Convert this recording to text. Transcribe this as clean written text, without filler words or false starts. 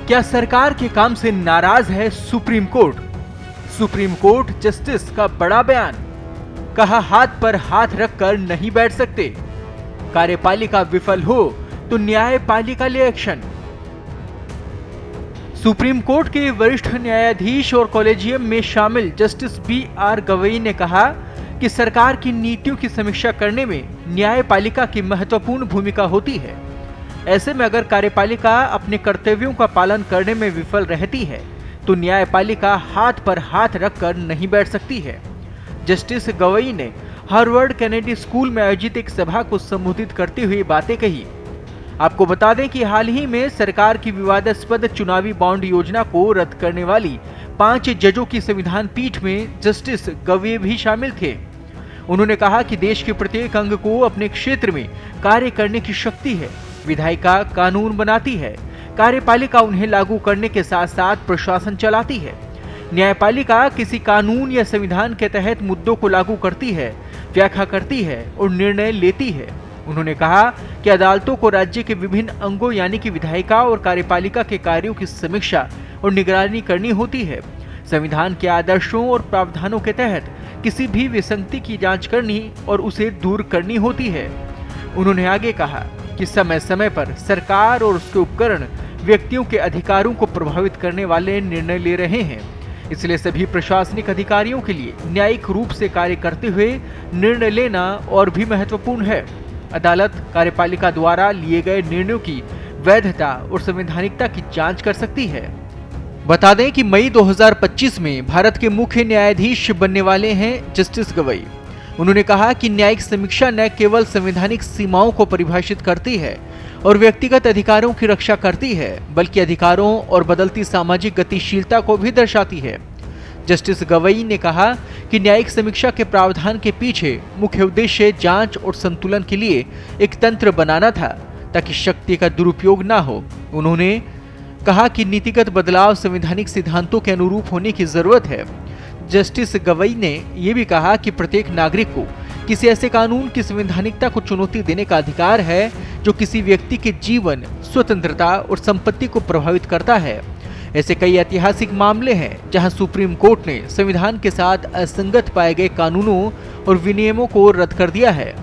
क्या सरकार के काम से नाराज है supreme court? Supreme court justice का बड़ा बयान, कहा हाथ पर हाथ रखकर नहीं बैठ सकते, कार्यपालिका विफल हो तो न्यायपालिका ले एक्शन। सुप्रीम कोर्ट के वरिष्ठ न्यायाधीश और कॉलेजियम में शामिल जस्टिस बी.आर. गवई ने कहा कि सरकार की नीतियों की समीक्षा करने में न्यायपालिका की महत्वपूर्ण भूमिका होती है। ऐसे में अगर कार्यपालिका अपने कर्तव्यों का पालन करने में विफल रहती है तो न्यायपालिका हाथ पर हाथ रखकर नहीं बैठ सकती है। जस्टिस गवई ने हार्वर्ड कैनेडी स्कूल में आयोजित एक सभा को संबोधित करते हुए बातें कही। आपको बता दें कि हाल ही में सरकार की विवादास्पद चुनावी बॉन्ड योजना को रद्द करने वाली 5 जजों की संविधान पीठ में जस्टिस गवई भी शामिल थे। उन्होंने कहा कि देश के प्रत्येक अंग को अपने क्षेत्र में कार्य करने की शक्ति है। विधायिका कानून बनाती है, कार्यपालिका उन्हें लागू करने के साथ साथ प्रशासन चलाती है। न्यायपालिका किसी कानून या संविधान के तहत मुद्दों को लागू करती है, व्याख्या करती है और निर्णय लेती है। उन्होंने कहा कि अदालतों को राज्य के विभिन्न अंगों यानी कि विधायिका और कार्यपालिका के कार्यों की समीक्षा और निगरानी करनी होती है। संविधान के आदर्शों और प्रावधानों के तहत किसी भी विसंगति की जांच करनी और उसे दूर करनी होती है। उन्होंने आगे कहा कि समय समय पर सरकार और उसके उपकरण व्यक्तियों के अधिकारों को प्रभावित करने वाले निर्णय ले रहे हैं, इसलिए सभी प्रशासनिक अधिकारियों के लिए न्यायिक रूप से कार्य करते हुए निर्णय लेना और भी महत्वपूर्ण है। अदालत कार्यपालिका द्वारा लिए गए निर्णयों की वैधता और संवैधानिकता की जांच कर सकती है। बता दें कि मई 2025 में भारत के मुख्य न्यायाधीश बनने वाले हैं जस्टिस गवई। उन्होंने कहा कि न्यायिक समीक्षा न केवल संवैधानिक सीमाओं को परिभाषित करती है और व्यक्तिगत अधिकारों की रक्षा करती है, बल्कि अधिकारों और बदलती सामाजिक गतिशीलता को भी दर्शाती है। जस्टिस गवई ने कहा कि न्यायिक समीक्षा के प्रावधान के पीछे मुख्य उद्देश्य जांच और संतुलन के लिए एक तंत्र बनाना था ताकि शक्ति का दुरुपयोग न हो। उन्होंने कहा कि नीतिगत बदलाव संवैधानिक सिद्धांतों के अनुरूप होने की जरूरत है। जस्टिस गवई ने यह भी कहा कि प्रत्येक नागरिक को किसी ऐसे कानून की संवैधानिकता को चुनौती देने का अधिकार है जो किसी व्यक्ति के जीवन, स्वतंत्रता और संपत्ति को प्रभावित करता है। ऐसे कई ऐतिहासिक मामले हैं जहां सुप्रीम कोर्ट ने संविधान के साथ असंगत पाए गए कानूनों और विनियमों को रद्द कर दिया है।